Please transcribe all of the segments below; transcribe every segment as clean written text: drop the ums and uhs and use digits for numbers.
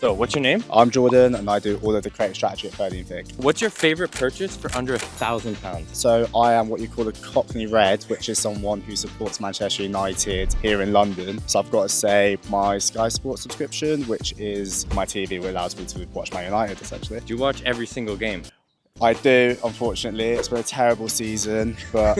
So, what's your name? I'm Jordan and I do all of the creative strategy at Purdy Figg. What's your favorite purchase for under £1,000? So I am what you call a Cockney Red, which is someone who supports Manchester United here in London. So I've got to say my Sky Sports subscription, which is my TV, which allows me to watch Man United essentially. Do you watch every single game? I do, unfortunately. It's been a terrible season, but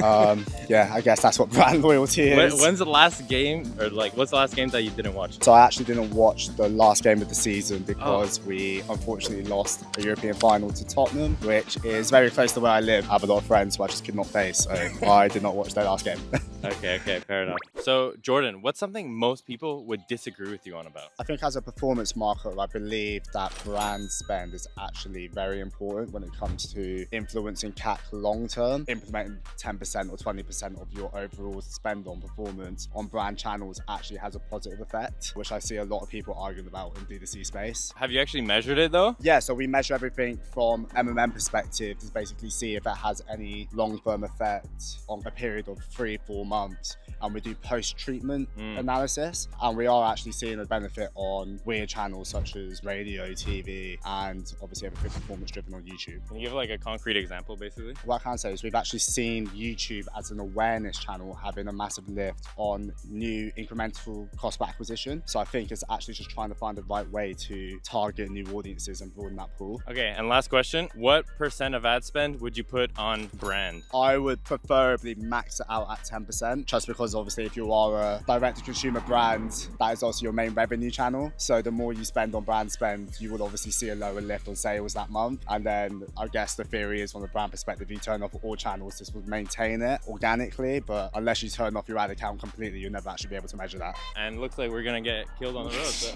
yeah, I guess that's what brand loyalty is. When's the last game, or like, what's the last game that you didn't watch? So I actually didn't watch the last game of the season because we unfortunately lost the European final to Tottenham, which is very close to where I live. I have a lot of friends who I just could not face, so I did not watch their last game. Okay, fair enough. So, Jordan, what's something most people would disagree with you on about? I think as a performance marketer, I believe that brand spend is actually very important when it comes to influencing CAC long term. Implementing 10% or 20% of your overall spend on performance on brand channels actually has a positive effect, which I see a lot of people arguing about in D2C space. Have you actually measured it though? Yeah, so we measure everything from perspective to basically see if it has any long-term effect on a period of 3-4 months. And we do post-treatment analysis, and we are actually seeing a benefit on weird channels such as radio, TV, and obviously everything performance-driven on YouTube. Can you give like a concrete example, basically? What I can say is we've actually seen YouTube as an awareness channel having a massive lift on new incremental cost per acquisition. So I think it's actually just trying to find the right way to target new audiences and broaden that pool. Okay, and last question, what % of ad spend would you put on brand? I would preferably max it out at 10%, just because obviously if you are a direct-to-consumer brand, that is also your main revenue channel. So the more you spend on brand spend, you will obviously see a lower lift on sales that month. And then I guess the theory is from the brand perspective, you turn off all channels, this will maintain it organically, but unless you turn off your ad account completely, you'll never actually be able to measure that. And looks like we're gonna get killed on the road. So.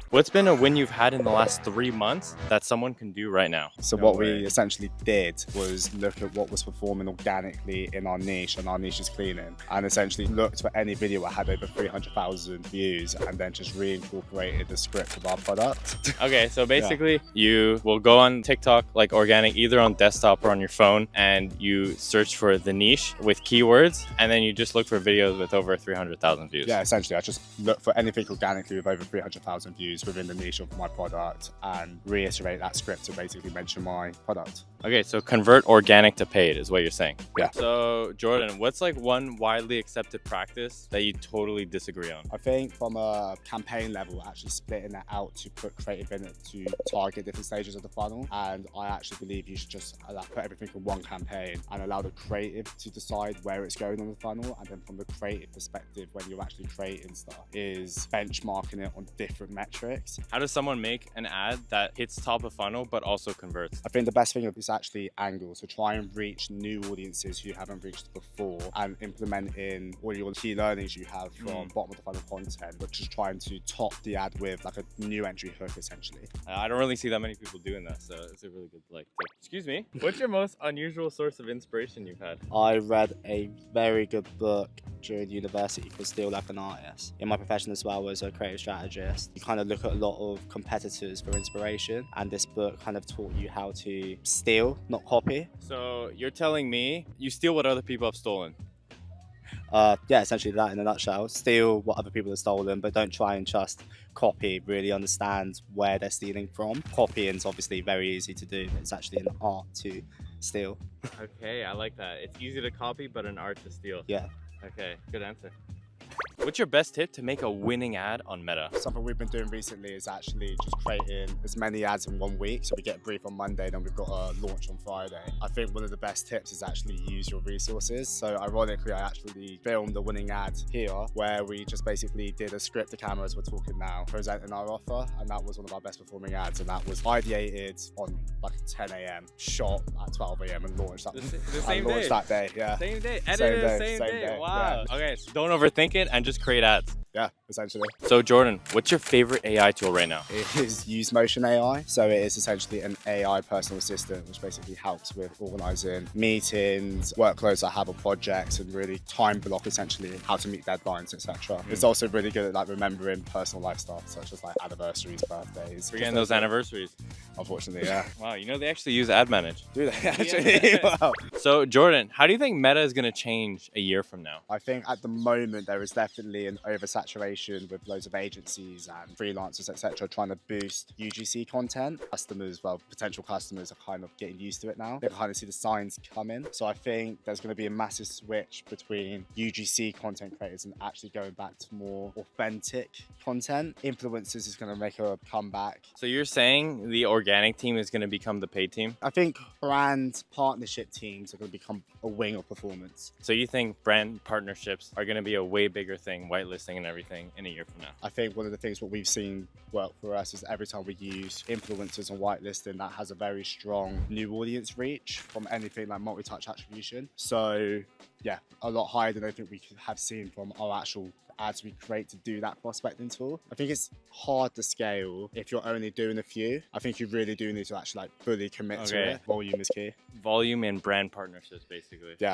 What's been a win you've had in the last 3 months that someone can do right now? So what we essentially did was look at what was performing organically in our niche, and our niche is cleaning, and essentially looked for any video that had over 300,000 views and then just reincorporated the script of our product. Okay, so basically you will go on TikTok like organic, either on desktop or on your phone, and you search for the niche with keywords, and then you just look for videos with over 300,000 views. Yeah, essentially I just look for anything organically with over 300,000 views within the niche of my product and reiterate that script to basically mention my product. Okay, so convert organic to paid is what you're saying. Yeah. So Jordan, what's like one widely accepted practice that you totally disagree on? I think from a campaign level, actually splitting it out to put creative in it to target different stages of the funnel. And I actually believe you should just put everything in one campaign and allow the creative to decide where it's going on the funnel. And then from the creative perspective, when you're actually creating stuff, is benchmarking it on different metrics. How does someone make an ad that hits top of funnel but also converts? I think the best thing is actually angles. So try and reach new audiences who you haven't reached before and implement in all your key learnings you have from bottom of the funnel content, but just trying to top the ad with like a new entry hook essentially. I don't really see that many people doing that, so it's a really good tip. Excuse me, what's your most unusual source of inspiration you've had? I read a very good book during university called Steal Like an Artist. In my profession as well as a creative strategist, you kind of look at a lot of competitors for inspiration, and this book kind of taught you how to steal, not copy. So you're telling me you steal what other people have stolen? Yeah, essentially that in a nutshell. Steal what other people have stolen, but don't try and just copy. Really understand where they're stealing from. Copying is obviously very easy to do, but it's actually an art to steal. Okay, I like that. It's easy to copy, but an art to steal. Yeah. Okay, good answer. What's your best tip to make a winning ad on Meta? Something we've been doing recently is actually just creating as many ads in 1 week. So we get a brief on Monday, then we've got a launch on Friday. I think one of the best tips is actually use your resources. So ironically, I actually filmed the winning ad here where we just basically did a script to camera as we're talking now, presenting our offer. And that was one of our best performing ads. And that was ideated on like 10 a.m, shot at 12 a.m. and launched that, the same day. That day. Yeah. Same day. Edited same day. Wow. Yeah. Okay, so don't overthink it and just create ads. Yeah, essentially. So Jordan, what's your favorite AI tool right now? It is Use Motion AI. So it is essentially an AI personal assistant, which basically helps with organizing meetings, workloads I have on projects, and really time block essentially how to meet deadlines, etc. It's also really good at like remembering personal life stuff, such as like anniversaries, birthdays. Forgetting those anniversaries. unfortunately. Yeah. Wow, you know they actually use Ad Manage. Do they actually? Wow. So Jordan, how do you think Meta is going to change a year from now? I think at the moment there is definitely an oversaturation with loads of agencies and freelancers, etc., trying to boost UGC content. Customers, well, potential customers are kind of getting used to it now. They can kind of see the signs coming. So I think there's going to be a massive switch between UGC content creators and actually going back to more authentic content. Influencers is going to make a comeback. So you're saying the organic team is going to become the paid team? I think brand partnership teams are going to become a wing of performance. So you think brand partnerships are going to be a way bigger thing, whitelisting and everything, in a year from now? I think one of the things what we've seen work for us is every time we use influencers and whitelisting, that has a very strong new audience reach from anything like multi-touch attribution. So yeah, a lot higher than I think we could have seen from our actual ads we create to do that prospecting tool. I think it's hard to scale if you're only doing a few. I think you really do need to actually like fully commit to it. Volume is key. Volume and brand partnerships, basically. Yeah,